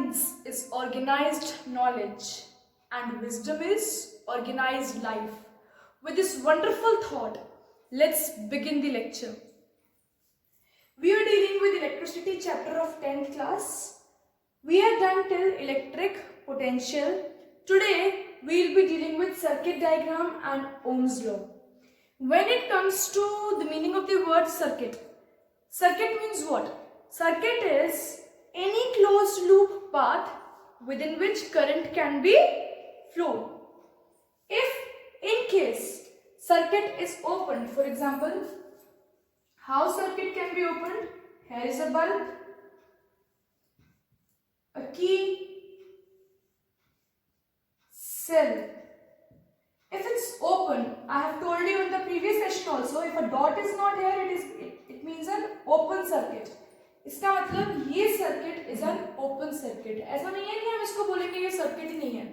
Science is organized knowledge and wisdom is organized life. With this wonderful thought, let's begin the lecture. We are dealing with electricity chapter of 10th class. We are done till electric potential. Today we will be dealing with circuit diagram and Ohm's law. When it comes to the meaning of the word circuit means what? Circuit is any closed loop path within which current can be flowed. If in case circuit is opened, for example, how circuit can be opened? Here is a bulb, a key, cell. If it's open, I have told you in the previous session also, if a dot is not here, it means an open circuit. इसका मतलब ये circuit is an open circuit. ऐसा नहीं है कि हम इसको बोलेंगे ये सर्किट ही नहीं है.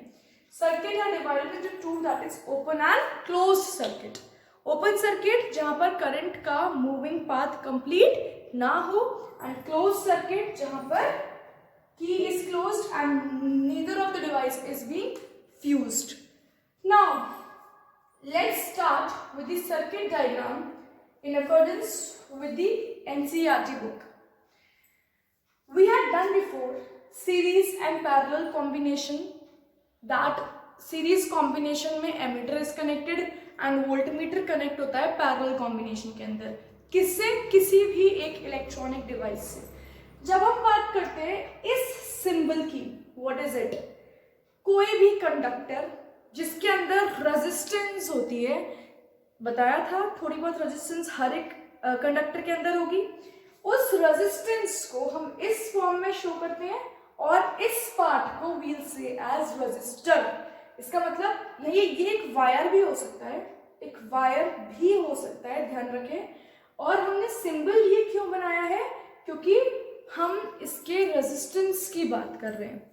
Circuit are divided into two, that is open and closed circuit. Open circuit जहां पर करंट का मूविंग पाथ कंप्लीट ना हो, एंड क्लोज्ड सर्किट जहां पर की is closed end neither of the device is being fused. Now let's start with the circuit diagram in accordance with the NCERT book. We had done before series and parallel combination. That series combination में ammeter is connected and voltmeter connect होता है parallel combination के अंदर. किससे? किसी भी एक electronic device से. जब हम बात करते हैं इस सिंबल की, what is it? कोई भी कंडक्टर जिसके अंदर रेजिस्टेंस होती है, बताया था थोड़ी बहुत रेजिस्टेंस हर एक कंडक्टर के अंदर होगी. उस रेजिस्टेंस को हम इस फॉर्म में शो करते हैं और इस पार्ट को वील से एज रेजिस्टर. इसका मतलब ये एक वायर भी हो सकता है, एक वायर भी हो सकता है, ध्यान रखें. और हमने सिंबल ये क्यों बनाया है? क्योंकि हम इसके रेजिस्टेंस की बात कर रहे हैं.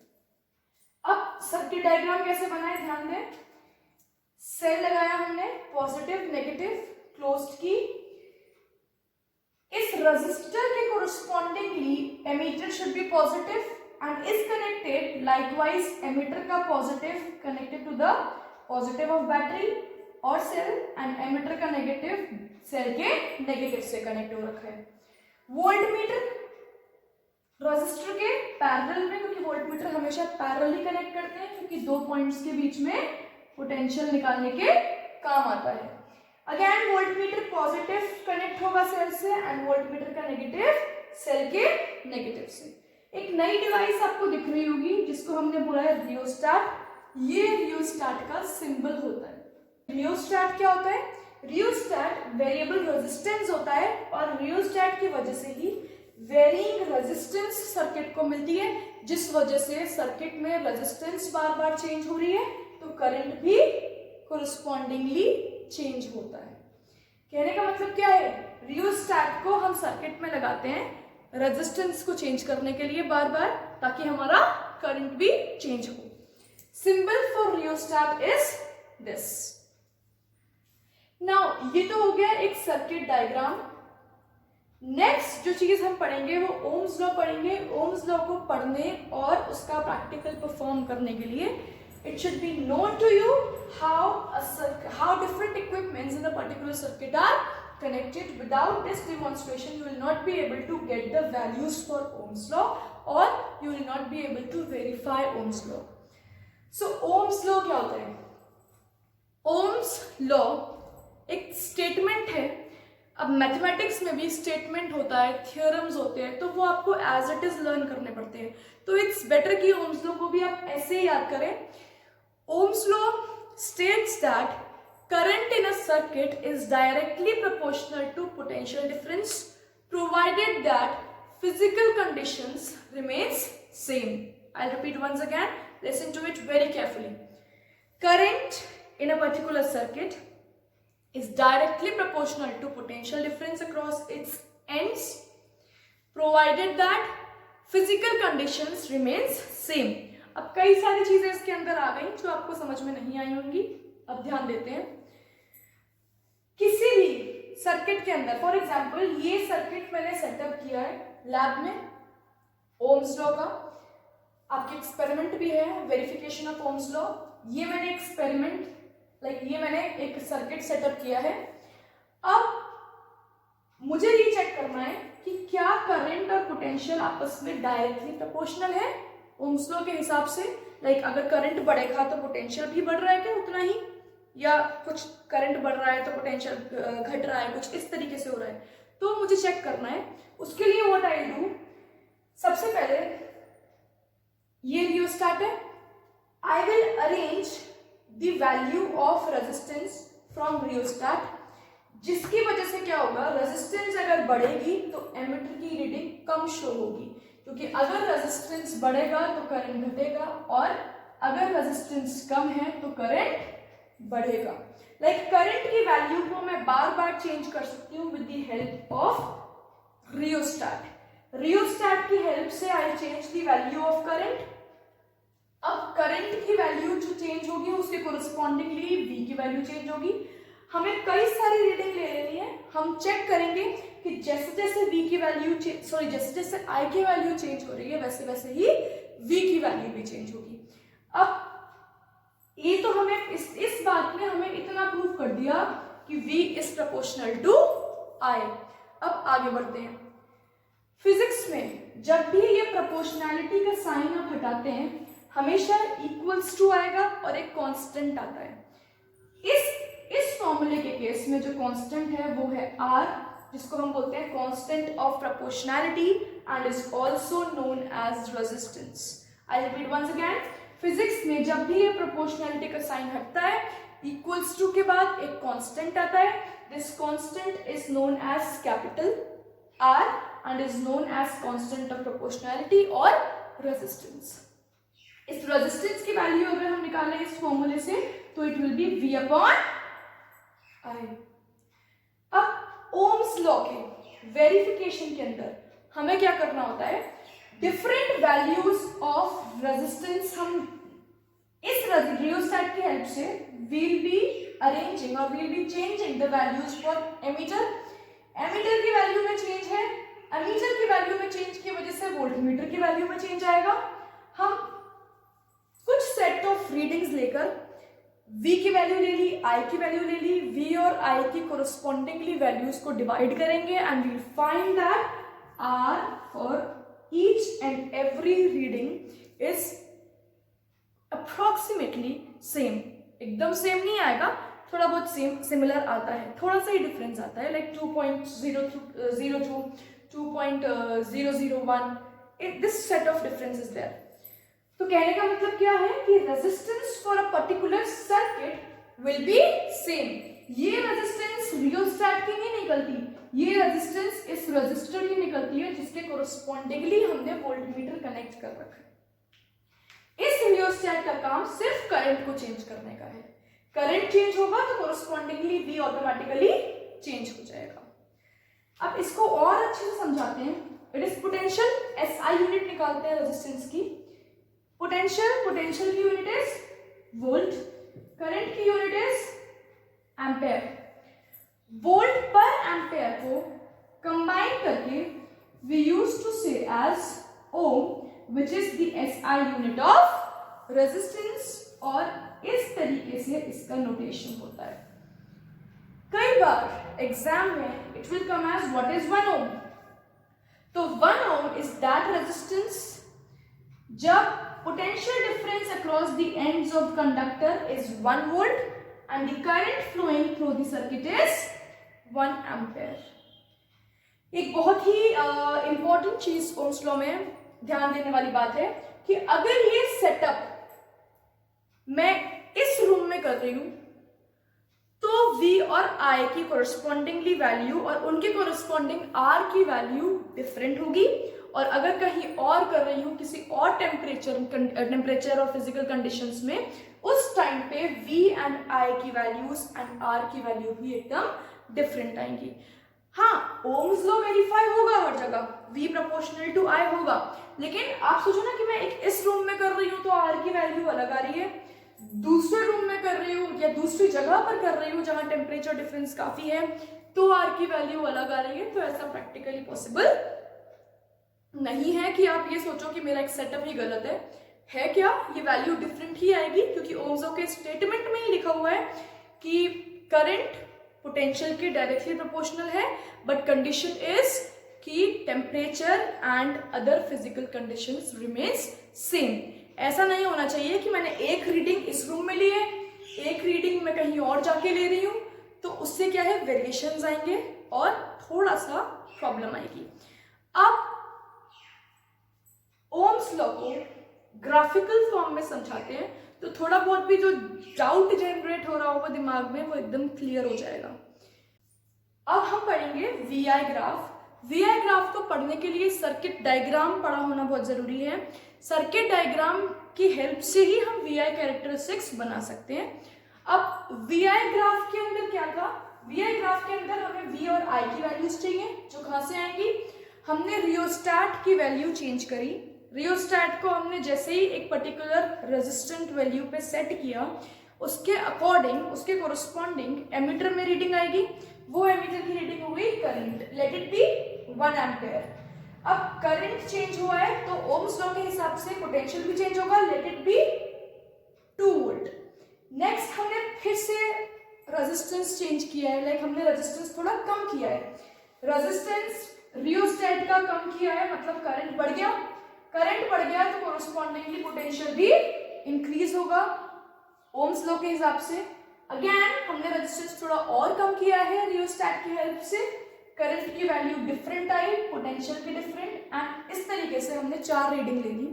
अब सर्किट डायग्राम कैसे बनाए, ध्यान दें. सेल लगाया हमने, पॉजिटिव नेगेटिव क्लोज्ड की. इस रेजिस्टर के correspondingly ammeter should be positive end is connected likewise ammeter का positive connected to the positive of battery और सेल, एंड एमीटर का नेगेटिव सेल के नेगेटिव से कनेक्ट हो रखा है. वोल्टमीटर रेजिस्टर के पैरेलल में, क्योंकि वोल्टमीटर हमेशा पैरेलली कनेक्ट करते हैं क्योंकि दो पॉइंट्स के बीच में पोटेंशियल निकालने के काम आता है. अगेन वोल्टमीटर पॉजिटिव कनेक्ट होगा सेल से एंड वोल्टमीटर का नेगेटिव सेल के नेगेटिव से. एक नई डिवाइस आपको दिख रही होगी जिसको हमने बोला है रियोस्टैट. ये रियोस्टैट का सिंबल होता है. रियोस्टैट क्या होता है? रियोस्टैट वेरिएबल रेजिस्टेंस होता है और रियोस्टैट की वजह से ही वेरिंग रेजिस्टेंस सर्किट को मिलती है, जिस वजह से सर्किट में रेजिस्टेंस बार बार चेंज हो रही है तो करंट भी कोरस्पॉन्डिंगली चेंज होता है. कहने का मतलब क्या है? रियोस्टैट को हम सर्किट में लगाते हैं रेजिस्टेंस को चेंज करने के लिए बार बार, ताकि हमारा करंट भी चेंज हो. Symbol for rheostat is this. Now ये तो हो गया एक सर्किट डायग्राम. नेक्स्ट जो चीज हम पढ़ेंगे वो ओम्स लॉ पढ़ेंगे. ओम्स लॉ को पढ़ने और उसका प्रैक्टिकल परफॉर्म करने के लिए it should be known to you how different equipments in a particular circuit are connected. Without this demonstration you will not be able to get the values for Ohm's law, or you will not be able to verify Ohm's law. So Ohm's law क्या होता है? Ohm's law एक statement है. अब mathematics में भी statement होता है, थियोरम्स होते हैं, तो वो आपको एज इट इज लर्न करने पड़ते हैं. तो इट्स बेटर कि ओम्स लॉ को भी आप ऐसे ही याद करें. Ohm's law states that current in a circuit is directly proportional to potential difference provided that physical conditions remains same. I'll repeat once again, listen to it very carefully. Current in a particular circuit is directly proportional to potential difference across its ends provided that physical conditions remains same. अब कई सारी चीजें इसके अंदर आ गई जो आपको समझ में नहीं आई होंगी. अब ध्यान देते हैं. किसी भी सर्किट के अंदर, फॉर एग्जांपल ये सर्किट मैंने सेटअप किया है लैब में ओम्स लॉ का. आपके एक्सपेरिमेंट भी है, वेरिफिकेशन ऑफ ओम्स लॉ। ये मैंने एक्सपेरिमेंट ये मैंने एक सर्किट सेटअप किया है। अब मुझे ये चेक करना है कि क्या करंट और पोटेंशियल आपस में डायरेक्टली प्रोपोर्शनल है ओम्स लॉ के हिसाब से। अगर करंट बढ़ेगा तो पोटेंशियल भी बढ़ रहा है क्या उतना ही, या कुछ करंट बढ़ रहा है तो पोटेंशियल घट रहा है, कुछ इस तरीके से हो रहा है। तो मुझे चेक करना है, उसके लिए व्हाट आई डू, सबसे पहले ये रियोस्टेट है, I will arrange the value of resistance from rheostat, जिसकी वजह से क्या होगा, रेजिस्टेंस अगर बढ़ेगी तो एमीटर की रीडिंग कम शो होगी, क्योंकि अगर रेजिस्टेंस बढ़ेगा तो करंट घटेगा और अगर रेजिस्टेंस कम है तो करंट बढ़ेगा। करंट की वैल्यू को मैं बार बार चेंज कर सकती हूँ with the help of rheostat. Rheostat की हेल्प से I change the value of current. अब करंट की वैल्यू जो चेंज होगी उसके कोरस्पॉन्डिंगली V की वैल्यू चेंज होगी। हमें कई सारी रीडिंग ले लेनी है, हम चेक करेंगे कि जैसे जैसे V की वैल्यू जैसे जैसे I की वैल्यू चेंज हो रही है वैसे वैसे ही V की वैल्यू भी चेंज होगी। अब ये तो हमें इस बात में हमें इतना प्रूव कर दिया कि V is proportional to I। अब आगे बढ़ते हैं। फिजिक्स में जब भी ये प्रोपोर्शनैलिटी का साइन आप हटाते हैं हमेशा इक्वल्स टू आएगा और एक कांस्टेंट आता है। इस फॉर्मूले के केस में जो कांस्टेंट है वो है R, जिसको हम बोलते हैं constant of proportionality and is also known as resistance. I repeat once again, physics में जब भी ये प्रोपोर्शनैलिटी का साइन हटता है इक्वल्स टू के बाद एक कांस्टेंट आता है। This constant is known as capital R and is known as constant of proportionality और रेजिस्टेंस। इस रेजिस्टेंस की वैल्यू अगर हम निकालें इस फॉर्मूले से तो it will be V upon I। अब ओम्स लॉ के वेरिफिकेशन के अंदर हमें क्या करना होता है, डिफरेंट वैल्यूज ऑफ रेजिस्टेंस हम इस रियोस्टेट की हेल्प से we'll be arranging और we'll be changing the values for ammeter. Ammeter की वैल्यू में चेंज है, एमीटर की वैल्यू में चेंज की वजह से वोल्टमीटर की वैल्यू में चेंज आएगा। हम कुछ सेट ऑफ रीडिंग्स लेकर V की वैल्यू ले ली, I की वैल्यू ले ली, V और I की कोरस्पॉन्डिंगली वैल्यूज को डिवाइड करेंगे and we'll find that R for each and every reading is approximately same. एकदम सेम नहीं आएगा, थोड़ा बहुत सेम सिमिलर आता है, थोड़ा सा ही डिफरेंस आता है, like 2.002 2.001, this set of difference is there. तो कहने का मतलब क्या है कि resistance for a particular circuit will be same. ये रेजिस्टेंस रियोस्टेट की नहीं निकलती, ये रेजिस्टेंस इस रेजिस्टर की निकलती है जिसके कोरस्पॉन्डिंगली हमने वोल्टमीटर कनेक्ट कर रखा है। इस रियोस्टेट का काम सिर्फ करंट को चेंज करने का है। करंट चेंज होगा तो कोरस्पॉन्डिंगली V ऑटोमेटिकली चेंज हो जाएगा। अब इसको और अच्छे से समझाते हैं। It is potential, SI unit निकालते हैं रेजिस्टेंस की। पोटेंशियल की यूनिट इज वोल्ट, करंट की unit is ampere. Volt per ampere को कंबाइन करके we use to say as ohm which is the SI unit of resistance, और इस तरीके से इसका नोटेशन होता है। कई बार एग्जाम में it will come as what is 1 ohm. तो 1 ओम इज दैट रेजिस्टेंस जब potential difference across the ends of conductor is 1 volt and the current flowing through the circuit is 1 ampere। एक बहुत ही important चीज Ohm's law में ध्यान देने वाली बात है कि अगर ये सेटअप मैं इस रूम में कर रही हूं तो V और I की कोरस्पॉन्डिंगली वैल्यू और उनके कोरस्पॉन्डिंग R की वैल्यू डिफरेंट होगी, और अगर कहीं और कर रही हूँ किसी और टेम्परेचर और फिजिकल कंडीशंस में, उस टाइम पे V एंड I की वैल्यूज एंड R की वैल्यू भी एकदम डिफरेंट आएंगी। हाँ, ओम्स लॉ वेरीफाई होगा हर जगह, V प्रोपोर्शनल टू I होगा, लेकिन आप सोचो ना कि मैं एक इस रूम में कर रही हूँ तो R की वैल्यू अलग आ रही है, दूसरे रूम में कर रही हूँ या दूसरी जगह पर कर रही हूँ जहाँ टेम्परेचर डिफरेंस काफी है तो R की वैल्यू अलग आ रही है। तो ऐसा प्रैक्टिकली पॉसिबल नहीं है कि आप ये सोचो कि मेरा एक सेटअप ही गलत है क्या, ये वैल्यू डिफरेंट ही आएगी, क्योंकि ओम्स लॉ के स्टेटमेंट में ही लिखा हुआ है कि करंट पोटेंशियल के डायरेक्टली प्रोपोर्शनल है, बट कंडीशन इज कि temperature and other physical conditions remains same. ऐसा नहीं होना चाहिए कि मैंने एक रीडिंग इस रूम में ली है, एक रीडिंग मैं कहीं और जाके ले रही हूँ, तो उससे क्या है, वेरिएशंस आएंगे और थोड़ा सा प्रॉब्लम आएगी। अब ओम्स लॉ को ग्राफिकल फॉर्म में समझाते हैं तो थोड़ा बहुत भी जो डाउट जनरेट हो रहा होगा दिमाग में वो एकदम क्लियर हो जाएगा। अब हम पढ़ेंगे वीआई ग्राफ। वीआई ग्राफ को पढ़ने के लिए सर्किट डायग्राम पढ़ा होना बहुत जरूरी है। सर्किट डायग्राम की हेल्प से ही हम वीआई कैरेक्टरिस्टिक्स बना सकते हैं। अब वीआई ग्राफ के अंदर क्या था, वीआई ग्राफ के अंदर हमें वी और आई की वैल्यूज चाहिए, जो कहां से आएंगी, हमने रियोस्टैट की वैल्यू चेंज करी। रियोस्टैट को हमने जैसे ही एक पर्टिकुलर रेजिस्टेंट वैल्यू पे सेट किया, उसके अकॉर्डिंग, उसके कोरस्पॉन्डिंग एमीटर में रीडिंग आएगी। वो एमीटर की रीडिंग हो गई current, let it be 1 ampere. अब करंट चेंज हुआ है तो ओम्स लॉ के हिसाब से पोटेंशियल भी चेंज होगा, let it be 2 volt. Next हमने फिर से रेजिस्टेंस चेंज किया है, लाइक हमने रेजिस्टेंस थोड़ा कम किया है। रेजिस्टेंस रियोस्टैट का कम किया है, मतलब करंट बढ़ गया। करंट बढ़ गया तो कोरस्पॉन्डिंगली पोटेंशियल भी इंक्रीज होगा ओम्स लॉ के हिसाब से। अगेन हमने रेजिस्टेंस थोड़ा और कम किया है रियोस्टैट की हेल्प से, करंट की वैल्यू डिफरेंट आई, पोटेंशियल भी डिफरेंट, एंड इस तरीके से हमने 4 रीडिंग ले ली।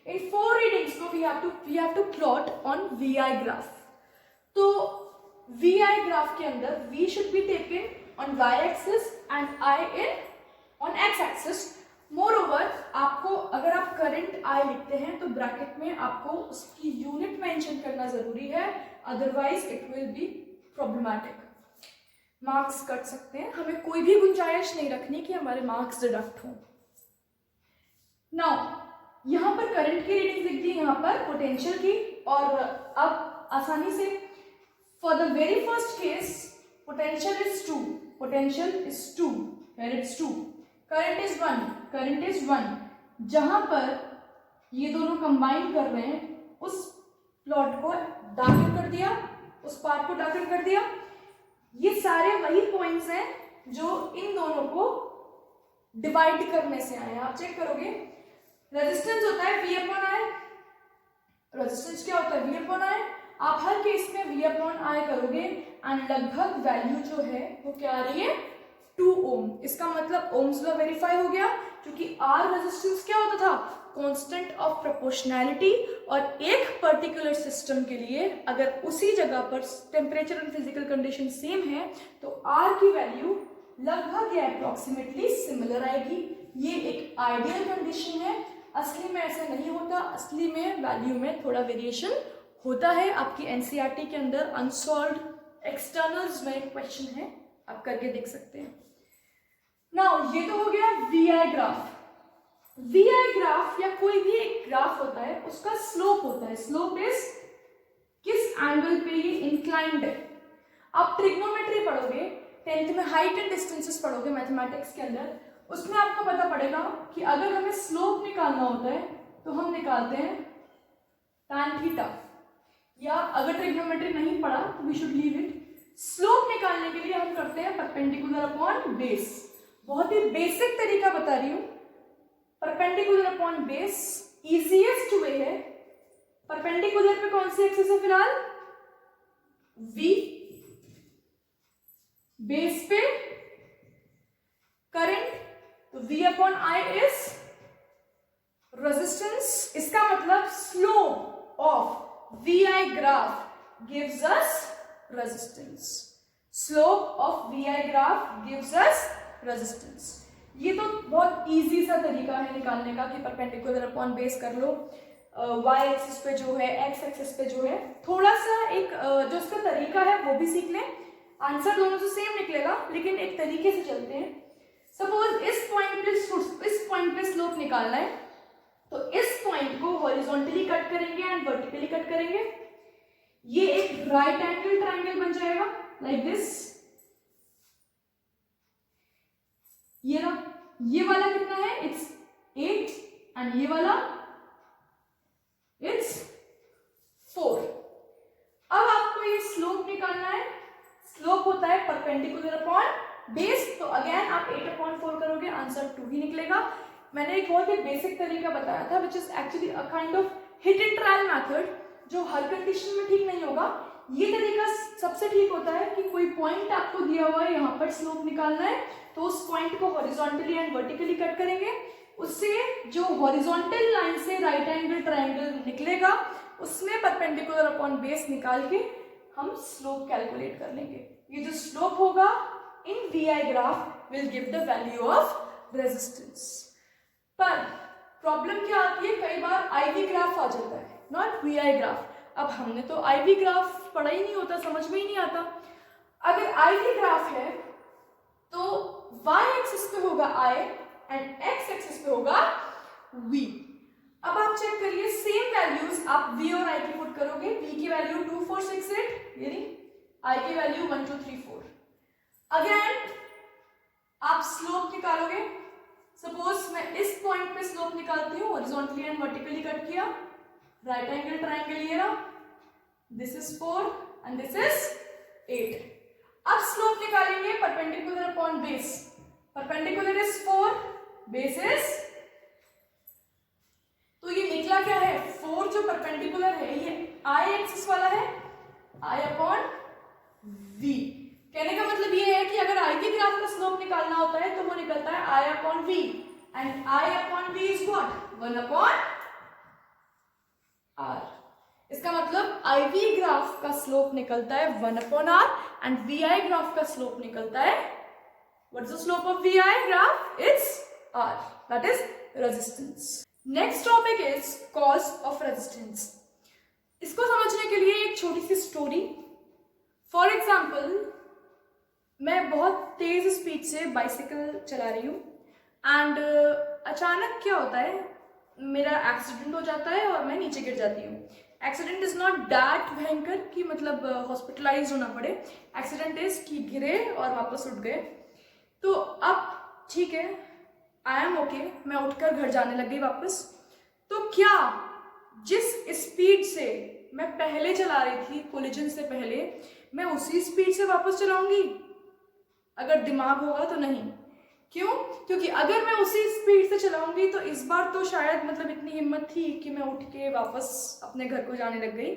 इन 4 रीडिंग्स को we have to plot on VI graph. तो वीआई ग्राफ के अंदर V should be taken on y axis and I on x axis। Moreover आपको अगर आप करंट I लिखते हैं तो ब्रैकेट में आपको उसकी यूनिट मेंशन करना जरूरी है, otherwise it will B problematic. Marks cut सकते हैं, हमें कोई भी गुंजाइश नहीं रखनी कि हमारे मार्क्स डिडक्ट हों। नाउ यहां पर करंट की रीडिंग लिख दी, यहां पर पोटेंशियल की, और अब आसानी से for the very first case potential is 2, potential is 2, here it's 2, current is 1, current is 1। जहां पर ये दोनों कंबाइन कर रहे हैं उस प्लॉट को डार्कन कर दिया, उस पार्ट को डार्कन कर दिया। ये सारे वही पॉइंट्स हैं जो इन दोनों को डिवाइड करने से आए हैं। आप चेक करोगे, रेजिस्टेंस होता है V अपॉन I, रेजिस्टेंस क्या होता है V अपॉन I। आप हर केस में V अपॉन I करोगे एंड लगभग वैल्यू जो है वो क्या आ रही है, 2 ओम। इसका मतलब ओम्स लॉ वेरीफाई हो गया, क्योंकि R रेजिस्टेंस क्या होता था, कांस्टेंट ऑफ प्रोपोर्शनैलिटी, और एक पर्टिकुलर सिस्टम के लिए अगर उसी जगह पर temperature and physical condition same है तो R की वैल्यू लगभग या अप्रोक्सीमेटली सिमिलर आएगी। ये एक आइडियल कंडीशन है, असली में ऐसा नहीं होता, असली में वैल्यू में थोड़ा वेरिएशन होता है। आपकी एनसीईआरटी के अंदर अनसॉल्व्ड एक्सटर्नल्स में एक क्वेश्चन है, आप करके देख सकते हैं। नाउ ये तो हो गया वीआई ग्राफ। वीआई ग्राफ या कोई भी एक ग्राफ होता है, उसका स्लोप होता है। स्लोप इज किस एंगल पे ये इंक्लाइंड है। आप ट्रिग्नोमेट्री पढ़ोगे 10th में, हाइट एंड डिस्टेंसेस पढ़ोगे मैथमेटिक्स के अंदर, उसमें आपको पता पड़ेगा कि अगर हमें स्लोप निकालना होता है तो हम निकालते हैं tan थीटा, या अगर ट्रिग्नोमेट्री नहीं पढ़ा तो we should leave it. Slope निकालने के लिए हम करते हैं परपेंडिकुलर अपॉन बेस। बहुत ही बेसिक तरीका बता रही हूं, perpendicular upon base easiest way है। परपेंडिकुलर पे कौन सी एक्सिस है फिलहाल, V, बेस पे करंट, तो V upon I is resistance. इसका मतलब slope of VI graph gives us resistance. Slope of VI graph gives us resistance. ये तो बहुत इजी सा तरीका है निकालने का कि परपेंडिकुलर अपॉन बेस कर लो, y एक्सिस पे जो है, x एक्सिस पे जो है। थोड़ा सा एक जो इसका तरीका है वो भी सीख लें, आंसर दोनों से सेम निकलेगा लेकिन एक तरीके से चलते हैं। सपोज इस पॉइंट पे स्लोप निकालना है तो इस पॉइंट को हॉरिजॉन्टली कट करेंगे एंड वर्टिकली कट करेंगे। ये एक राइट एंगल ट्रायंगल बन जाएगा लाइक दिस। ये वाला कितना है, इट्स 8 एंड ये वाला इट्स 4। अब आपको ये स्लोप निकालना है। स्लोप होता है परपेंडिकुलर अपॉन बेस, तो अगेन आप 8/4 करोगे, आंसर 2 ही निकलेगा। मैंने एक बहुत ही बेसिक तरीका बताया था which is actually a kind of hit and trial method, जो हर कंडीशन में ठीक नहीं होगा। ये तरीका सबसे ठीक होता है कि कोई पॉइंट आपको दिया हुआ है, यहाँ पर स्लोप निकालना है, तो उस पॉइंट को हॉरिजॉन्टली एंड वर्टिकली कट करेंगे, उससे जो हॉरिजॉन्टल लाइन से राइट एंगल ट्रायंगल निकलेगा उसमें परपेंडिकुलर अपॉन बेस निकाल के हम स्लोप कैलकुलेट कर लेंगे। ये जो स्लोप होगा इन VI graph will give the value of resistance. पर प्रॉब्लम क्या आती है, कई बार IV ग्राफ आ जाता है, नॉट VI ग्राफ। अब हमने तो IV ग्राफ पढ़ा ही नहीं होता, समझ में ही नहीं आता। अगर IV ग्राफ है तो y एक्सिस पे होगा I एंड x एक्सिस पे होगा V। अब आप चेक करिए, सेम वैल्यूज आप V और I की पुट करोगे। V की वैल्यू 2468, यानी I की वैल्यू 1234। अगेन आप स्लोप निकालोगे। सपोज मैं इस पॉइंट पे स्लोप निकालती हूँ, हॉरिजॉन्टली एंड वर्टिकली कट किया, राइट एंगल ट्रायंगल ये रहा, this is 4 and this is 8। अब स्लोप निकालेंगे perpendicular upon base. Perpendicular is 4, base is, तो ये निकला क्या है, 4 जो परपेंडिकुलर है ये I एक्सिस वाला है, I अपॉन V। कहने का मतलब ये है कि अगर I के ग्राफ का स्लोप निकालना होता है तो वो निकलता है I upon V, and I upon V is what, 1 upon R। इसका मतलब IV ग्राफ का स्लोप निकलता है 1 upon R and VI graph का स्लोप निकलता है, what is the slope of VI graph? It's R, that is resistance. Next topic is cause of resistance. इसको समझने के लिए एक छोटी सी स्टोरी। फॉर एग्जाम्पल, मैं बहुत तेज स्पीड से बाइसिकल चला रही हूँ एंड अचानक क्या होता है, मेरा एक्सीडेंट हो जाता है और मैं नीचे गिर जाती हूँ। एक्सीडेंट इज नॉट दैट भयंकर कि मतलब हॉस्पिटलाइज होना पड़े। एक्सीडेंट इज कि गिरे और वापस उठ गए। तो अब ठीक है, आई एम ओके, मैं उठकर घर जाने लग गई वापस। तो क्या जिस स्पीड से मैं पहले चला रही थी कोलिजन से पहले, मैं उसी स्पीड से वापस चलाऊंगी? अगर दिमाग होगा तो नहीं। क्यों? क्योंकि अगर मैं उसी स्पीड से चलाऊंगी तो इस बार तो शायद मतलब इतनी हिम्मत थी कि मैं उठ के वापस अपने घर को जाने लग गई,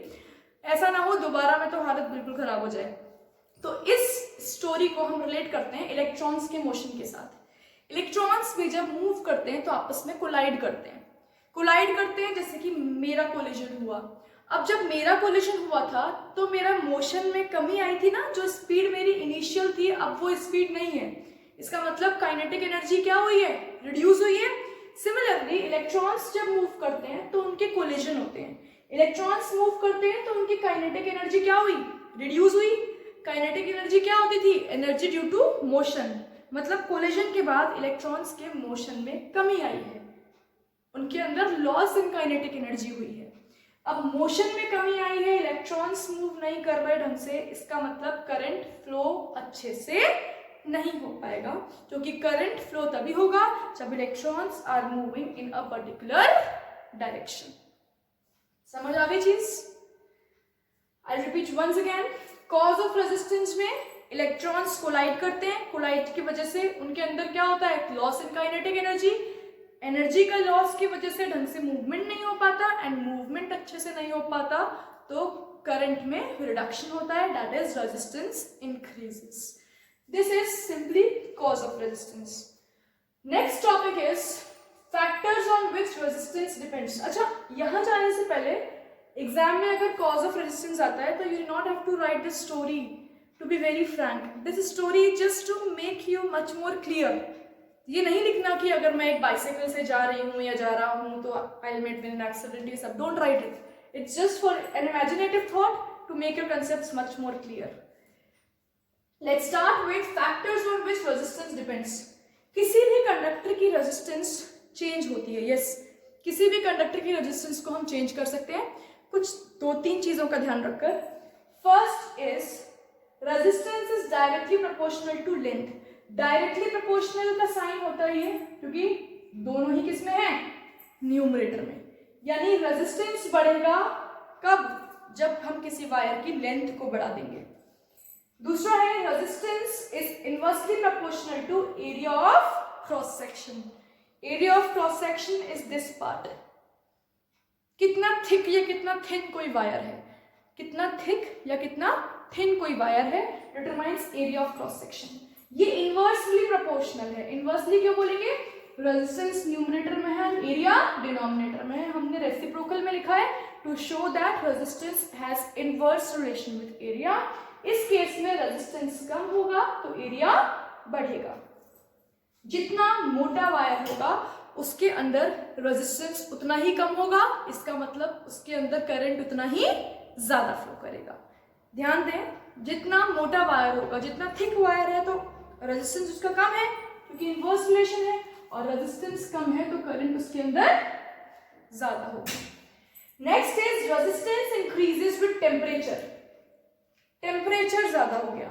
ऐसा ना हो दोबारा में तो हालत बिल्कुल खराब हो जाए। तो इस स्टोरी को हम रिलेट करते हैं इलेक्ट्रॉन्स के मोशन के साथ। इलेक्ट्रॉन्स भी जब मूव करते हैं तो आपस में कोलाइड करते हैं। कोलाइड करते हैं जैसे कि मेरा कोलिजन हुआ। अब जब मेरा कोलिजन हुआ था तो मेरा मोशन में कमी आई थी ना, जो स्पीड मेरी इनिशियल थी अब वो स्पीड नहीं है। इसका मतलब काइनेटिक एनर्जी क्या हुई है, रिड्यूस हुई है। सिमिलरली इलेक्ट्रॉन्स जब मूव करते हैं तो उनके कोलिजन होते हैं। इलेक्ट्रॉन्स मूव करते हैं तो उनकी काइनेटिक एनर्जी क्या हुई, रिड्यूस हुई। काइनेटिक एनर्जी क्या होती थी, एनर्जी ड्यू टू मोशन। मतलब कोलिजन के बाद इलेक्ट्रॉन्स के मोशन में कमी आई है, उनके अंदर लॉस इन काइनेटिक एनर्जी हुई है। अब मोशन में कमी आई है, इलेक्ट्रॉन्स मूव नहीं कर रहे ढंग से, इसका मतलब करंट फ्लो अच्छे से नहीं हो पाएगा, क्योंकि करंट फ्लो तभी होगा जब electrons are moving in a particular direction. समझ आ गई चीज? I repeat once again, cause of resistance में इलेक्ट्रॉन्स कोलाइड करते हैं, कोलाइड की वजह से उनके अंदर क्या होता है, loss in kinetic energy. Energy का लॉस की वजह से ढंग से मूवमेंट नहीं हो पाता, एंड मूवमेंट अच्छे से नहीं हो पाता तो करंट में रिडक्शन होता है, that is resistance increases. This is simply cause of resistance. Next topic is factors on which resistance depends. अच्छा, यहाँ जाने से पहले एग्जाम में अगर cause of resistance आता है तो you do not have to write this story. To be very frank, this story is just to make you much more clear. ये नहीं लिखना कि अगर मैं एक बाइसाइकिल से जा रही हूँ या जा रहा हूँ तो I'll meet with an accident, ये सब don't write it. It's just for an imaginative thought to make your concepts much more clear. Let's start with factors on which resistance depends. किसी भी कंडक्टर की रेजिस्टेंस चेंज होती है। Yes, किसी भी conductor की रेजिस्टेंस को हम चेंज कर सकते हैं कुछ 2-3 चीजों का ध्यान रखकर। First is resistance is directly proportional to length. Directly proportional का साइन होता है ये, क्योंकि दोनों ही किस में है, न्यूमरेटर में, यानी रेजिस्टेंस बढ़ेगा कब? जब हम किसी वायर की लेंथ को बढ़ा देंगे। दूसरा है resistance is inversely proportional to area of cross section. Area of cross section is this part. कितना थिक या कितना थिन कोई वायर है, कितना थिक या कितना थिन कोई वायर है determines area of cross section. ये इनवर्सली प्रोपोर्शनल है। इनवर्सली क्यों बोलेंगे? रेजिस्टेंस न्यूमरेटर में है, एरिया डिनोमिनेटर में है। हमने रेसिप्रोकल में लिखा है to show that resistance has inverse relation with area. इस केस में रेजिस्टेंस कम होगा तो एरिया बढ़ेगा। जितना मोटा वायर होगा उसके अंदर रेजिस्टेंस उतना ही कम होगा, इसका मतलब उसके अंदर करंट उतना ही ज्यादा फ्लो करेगा। ध्यान दें, जितना मोटा वायर होगा, जितना थिक वायर है तो रेजिस्टेंस उसका कम है क्योंकि इनवर्स रिलेशन है, और रेजिस्टेंस कम है तो करंट उसके अंदर ज्यादा होगा। Next is resistance increases with temperature. Temperature ज्यादा हो गया।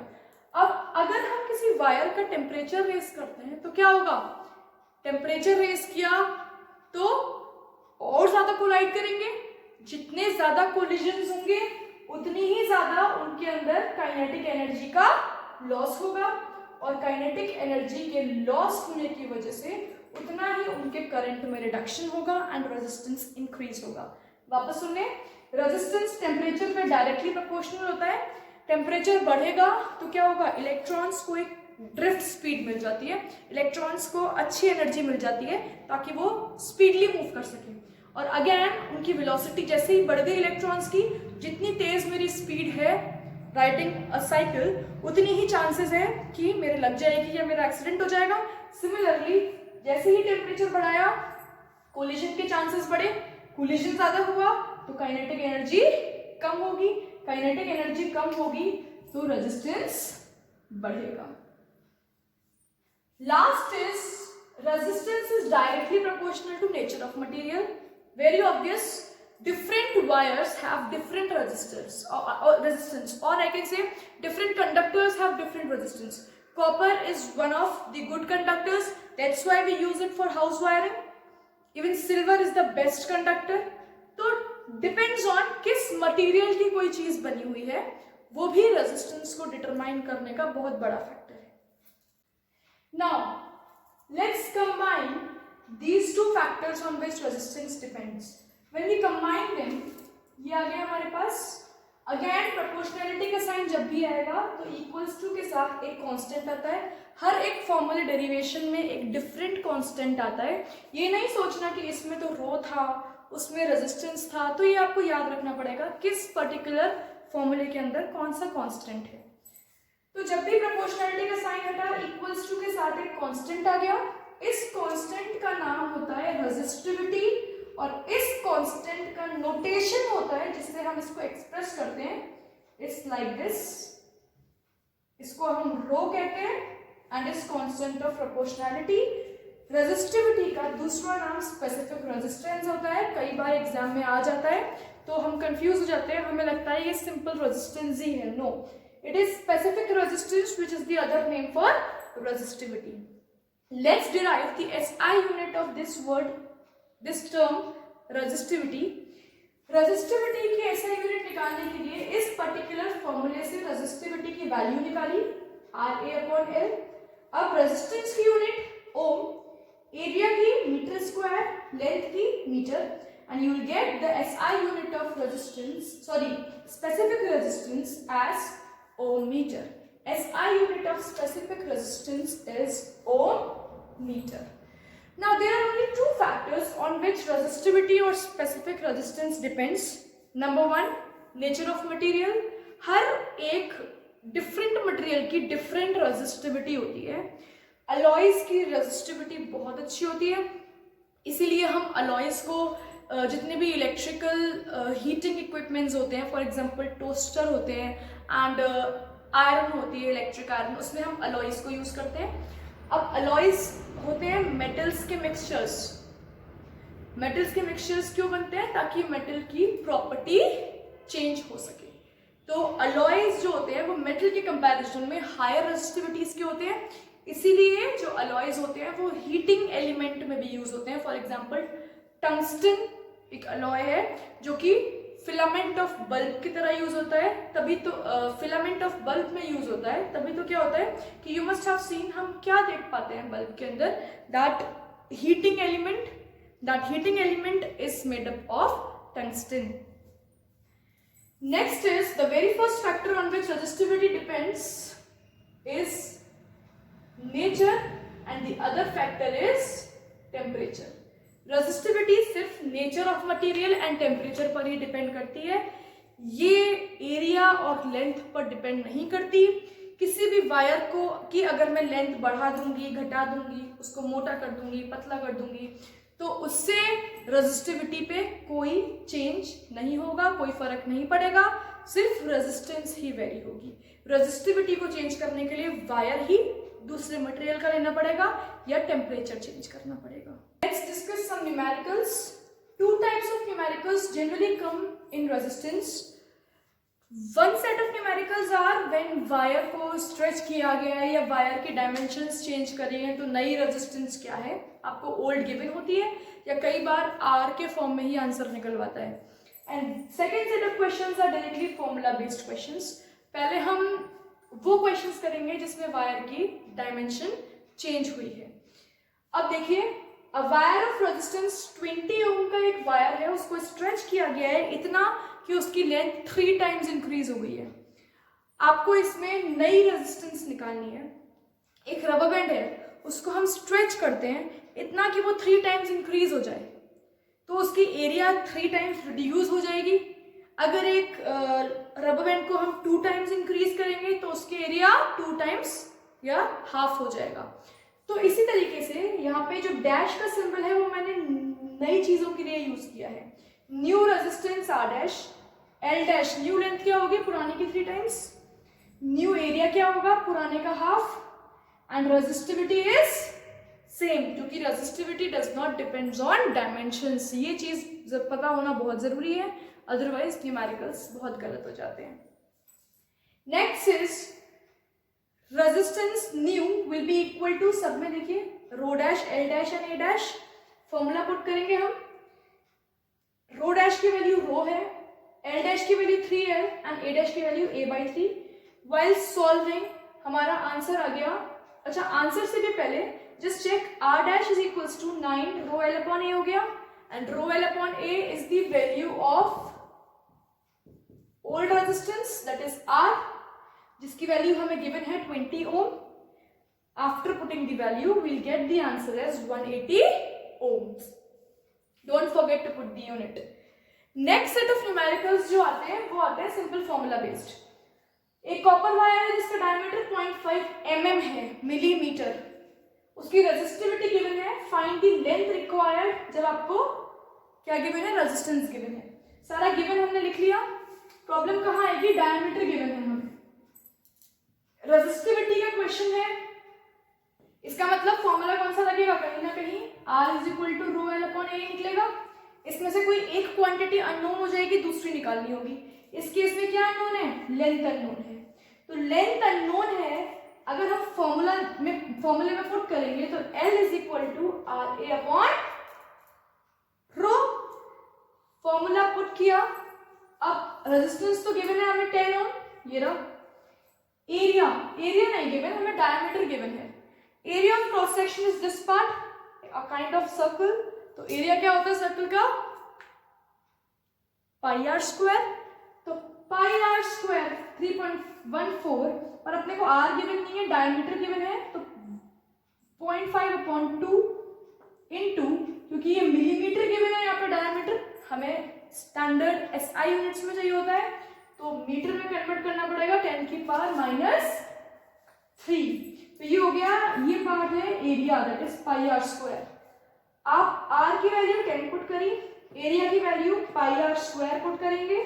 अब अगर हम किसी वायर का टेम्परेचर रेज करते हैं तो क्या होगा? टेम्परेचर रेज किया तो और ज्यादा कोलाइड करेंगे। जितने ज्यादा कोलिजन्स होंगे उतनी ही ज्यादा उनके अंदर काइनेटिक एनर्जी का लॉस होगा, और काइनेटिक एनर्जी के लॉस होने की वजह से उतना ही उनके करंट में रिडक्शन होगा एंड रेजिस्टेंस इंक्रीज होगा। वापस सुनिए, रेजिस्टेंस टेम्परेचर में डायरेक्टली प्रोपोर्शनल होता है। टेम्परेचर बढ़ेगा तो क्या होगा? इलेक्ट्रॉन्स को एक ड्रिफ्ट स्पीड मिल जाती है, इलेक्ट्रॉन्स को अच्छी एनर्जी मिल जाती है ताकि वो स्पीडली मूव कर सके। और अगेन उनकी वेलोसिटी जैसे ही बढ़ गई इलेक्ट्रॉन्स की, जितनी तेज मेरी स्पीड है राइटिंग अ साइकिल, उतनी ही चांसेस है कि मेरे लग जाएगी या मेरा एक्सीडेंट हो जाएगा। सिमिलरली जैसे ही टेम्परेचर बढ़ाया, कोलिजन के चांसेस बढ़े, कोलिजन ज्यादा हुआ तो काइनेटिक एनर्जी कम होगी, काइनेटिक एनर्जी कम होगी तो रेजिस्टेंस बढ़ेगा। Last is resistance is directly proportional to nature of material. Very obvious, different wires have different resistors or resistance, or I can say different conductors have different resistance. Copper is one of the good conductors, that's why we use it for house wiring. Even silver is the best conductor. तो depends on किस material की कोई चीज बनी हुई है, वो भी रेजिस्टेंस को डिटरमाइन करने का बहुत बड़ा फैक्टर है। Now let's combine these two factors on which resistance depends. When we combine them, ये आ गया हमारे पास। अगेन प्रोपोर्शनैलिटी का साइन जब भी आएगा तो इक्वल्स टू के साथ एक कांस्टेंट आता है। हर एक फॉर्मूले डेरिवेशन में एक डिफरेंट कांस्टेंट आता है। ये नहीं सोचना कि इसमें तो रो था, उसमें रेजिस्टेंस था, तो ये आपको याद रखना पड़ेगा किस पर्टिकुलर फॉर्मूले के अंदर कौन सा कांस्टेंट है। तो जब भी प्रोपोर्शनैलिटी का साइन हटा, इक्वल्स टू के साथ एक कांस्टेंट आ गया। इस कांस्टेंट का नाम होता है रेजिस्टिविटी, और इस कांस्टेंट का नोटेशन होता है जिससे हम इसको एक्सप्रेस करते हैं, इट्स लाइक दिस। इसको हम रो कहते हैं एंड इस कांस्टेंट ऑफ प्रोपोर्शनैलिटी। रेजिस्टिविटी का दूसरा नाम स्पेसिफिक रेजिस्टेंस होता है। कई बार एग्जाम में आ जाता है तो हम कंफ्यूज हो जाते हैं, हमें लगता है ये सिंपल रेजिस्टेंस ही है। No, it is specific resistance which is the other name for resistivity. Let's derive the SI unit of this word, this term resistivity. Resistivity की एसआई यूनिट निकालने के लिए इस पर्टिकुलर फॉर्मूले से रेजिस्टिविटी की वैल्यू निकाली, RA/L। अब रेजिस्टेंस की यूनिट ओम, एरिया की मीटर स्क्वायर, लेंथ की metre, and you will get the SI unit of resistance, sorry specific resistance as ohm metre. SI unit of specific resistance is ohm meter. Now there are only two factors on which resistivity or specific resistance depends. Number one, nature of material. हर एक different material की different resistivity होती है। alloys की resistivity बहुत अच्छी होती है, इसीलिए हम alloys को जितने भी इलेक्ट्रिकल हीटिंग इक्विपमेंट्स होते हैं, फॉर एग्जांपल टोस्टर होते हैं एंड आयरन होती है, इलेक्ट्रिक आयरन, उसमें हम अलॉयज को यूज करते हैं। अब अलॉयज होते हैं मेटल्स के मिक्सचर्स। मेटल्स के मिक्सचर्स क्यों बनते हैं? ताकि मेटल की प्रॉपर्टी चेंज हो सके। तो अलॉयज जो होते हैं वो मेटल के कंपैरिजन में हायर रेजिस्टिविटीज के होते हैं, इसीलिए जो अलॉयज होते हैं वो हीटिंग एलिमेंट में भी यूज होते हैं। फॉर एग्जाम्पल टंगस्टन एक अलॉय है जो कि फिलामेंट ऑफ बल्ब की तरह यूज होता है, तभी तो फिलामेंट ऑफ बल्ब में यूज होता है, तभी तो क्या होता है कि यू मस्ट हैव सीन, हम क्या देख पाते हैं बल्ब के अंदर, that heating element is made up of tungsten. Next is the very first factor on which resistivity depends is nature and the other factor is temperature. Resistivity सिर्फ nature of material and temperature पर ही depend करती है, ये area और length पर depend नहीं करती. किसी भी वायर को कि अगर मैं लेंथ बढ़ा दूंगी, घटा दूंगी, उसको मोटा कर दूंगी, पतला कर दूंगी, तो उससे रेजिस्टिविटी पे कोई चेंज नहीं होगा, कोई फर्क नहीं पड़ेगा, सिर्फ रेजिस्टेंस ही वेरी होगी. रेजिस्टिविटी को चेंज करने के लिए वायर ही दूसरे मटेरियल का लेना पड़ेगा या टेम्परेचर चेंज करना पड़ेगा. Let's discuss some numericals. Two types of numericals generally come in resistance. One set of numericals are when wire को स्ट्रेच किया गया है या वायर के डायमेंशंस चेंज करे हैं, तो नई रेजिस्टेंस क्या है आपको ओल्ड गिवन होती है, या कई बार आर के फॉर्म में ही आंसर निकलवाता है. And second set of questions are directly formula based questions. पहले हम वो क्वेश्चंस करेंगे जिसमें वायर की डायमेंशन चेंज हुई है. अब देखिए, अ वायर ऑफ रेजिस्टेंस 20 ओम का एक वायर है, उसको स्ट्रेच किया गया है इतना कि उसकी लेंथ 3 टाइम्स इंक्रीज हो गई है. आपको इसमें नई रेजिस्टेंस निकालनी है. एक रबर बैंड है, उसको हम स्ट्रेच करते हैं इतना कि वो 3 टाइम्स इंक्रीज हो जाए, तो उसकी एरिया 3 टाइम्स रिड्यूस हो जाएगी. अगर एक रबर बैंड को हम 2 टाइम्स इंक्रीज करेंगे तो उसकी एरिया 2 टाइम्स या हाफ हो जाएगा. तो इसी तरीके से यहाँ पे जो डैश का सिंबल है वो मैंने नई चीजों के लिए यूज किया है. New resistance R dash, L dash new length क्या होगी, पुराने की 3 टाइम्स, न्यू एरिया क्या होगा, पुराने का half, and resistivity is same, क्योंकि resistivity does not depends on dimensions. ये चीज पता होना बहुत जरूरी है, अदरवाइज न्यूमेरिकल्स बहुत गलत हो जाते हैं. Next is resistance new will be equal to, सब में देखिए rho dash, L dash and A dash. Formula put करेंगे हम. रो डैश की वैल्यू रो है, एल डैश की value 3l and A dash की वैल्यू a/3. वाइल सॉल्विंग हमारा आंसर आ गया. अच्छा, आंसर से भी पहले just check, r dash is equals to 9 rho l upon a हो गया, and row l upon a is the value of old resistance that is r, जिसकी वैल्यू हमें गिवन है 20 ohm. After putting the value we'll get the answer as 180 ohms. Don't forget to put the unit. Next set of numericals जो आते हैं वो आते हैं simple formula based. एक कॉपर वायर है जिसका डायमीटर 0.5 mm है, मिलीमीटर. उसकी रेजिस्टिविटी गिवन है, फाइंड द लेंथ रिक्वायर्ड. जब आपको क्या गिवन है, रेजिस्टेंस गिवन है. सारा गिवन हमने लिख लिया. प्रॉब्लम कहाँ आएगी, डायमीटर गिवन है हमें, रेजिस्टिविटी का क्वेश्चन है. इसका मतलब फॉर्मूला कौन सा लगेगा, कहीं ना कहीं R is equal to rho L upon A निकलेगा. इसमें से कोई एक क्वांटिटी अननोन हो जाएगी, दूसरी निकालनी होगी. इस केस में क्या अननोन है, लेंथ अननोन है. तो लेंथ अननोन है, अगर हम फॉर्मूले में पुट करेंगे तो L is equal to R A upon rho. Formula put किया. अब रेजिस्टेंस तो गिवन है हमें 10 ओम, ये रहा. एरिया नहीं गिवन, हमें डायमीटर गिवन है. Area of cross section is this part, a kind of circle. तो एरिया क्या होता है सर्कल का, पाई आर स्क्वायर. तो पाई आर स्क्वायर 3.14, और अपने को आर गिवन नहीं है, डायमीटर गिवन है, तो 0.5 अपॉन 2 इंटू, क्योंकि ये मिलीमीटर गिवन है यहाँ पे डायमीटर, हमें स्टैंडर्ड SI यूनिट्स में चाहिए होता है, तो मीटर में कन्वर्ट करना पड़ेगा 10 की पावर -3. तो ये हो गया, ये पार्ट है area that is pi R square. आप आर की वैल्यू 10 पुट करी, एरिया की value pi R square put करेंगे,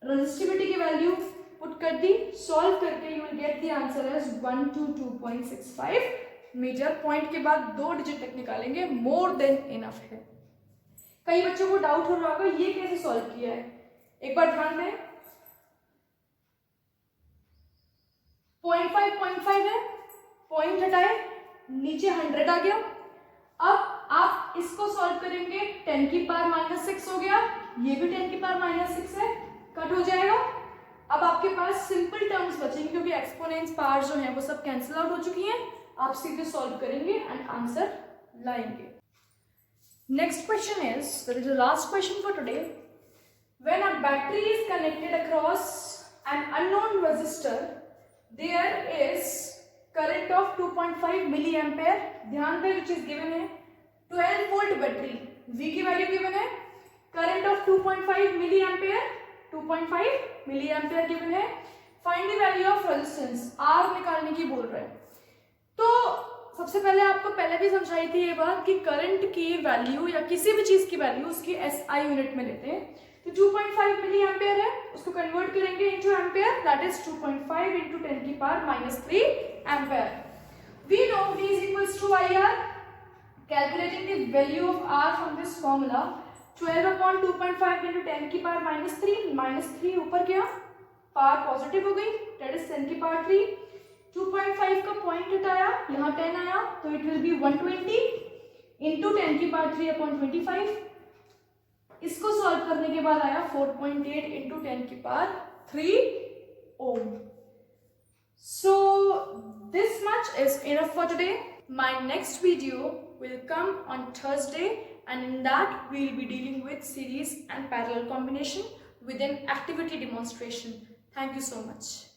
रेजिस्टिविटी की वैल्यू पुट कर दी. सॉल्व करके you will get the answer as 122.65 metre. Point के बाद 2 डिजिट तक निकालेंगे, मोर देन इनफ है. कई बच्चों को डाउट हो रहा होगा ये कैसे सॉल्व किया है. एक बार ध्यान दें, 0.5 है, पॉइंट हटाए, नीचे 100 आ गया. अब आप इसको सॉल्व करेंगे 10 की पावर -6 हो गया, ये भी 10 की पावर -6 है, कट हो जाएगा। अब आपके पास सिंपल टर्म्स बचेंगे क्योंकि एक्सपोनेंट्स पावर जो है वो सब कैंसिल आउट हो चुकी हैं। आप सीधे सॉल्व करेंगे एंड आंसर लाएंगे। Next question is that is the last question for today. When a battery is connected across an unknown resistor there is current of 2.5 milli ampere. ध्यान दें जो चीज गिवन है 12 वोल्ट बैटरी, V की value given है, current of 2.5 milli ampere, 2.5 milli ampere given है। Find the value of resistance, R निकालने की बोल रहे हैं। तो सबसे पहले आपको पहले भी समझाई थी ये बात कि करंट की वैल्यू या किसी भी चीज की वैल्यू उसकी SI यूनिट में लेते हैं। तो 2.5 मिली एम्पेयर है, उसको कन्वर्ट करेंगे into ampere, that is 2.5 into 10 की power -3 ampere. We know V is equals to IR. Calculating the value of R from this formula, 12 upon 2.5 into 10 की पावर -3 ऊपर गया, पावर पॉजिटिव हो गई, that is 10 की पावर 3। 2.5 का point हटाया, यहाँ 10 आया, तो it will be 120 into 10 की पावर 3 upon 25। इसको सॉल्व करने के बाद आया 4.8 into 10 की power 3 ohm। So this much is enough for today. My next video will come on Thursday, and in that we will be dealing with series and parallel combination with an activity demonstration. Thank you so much.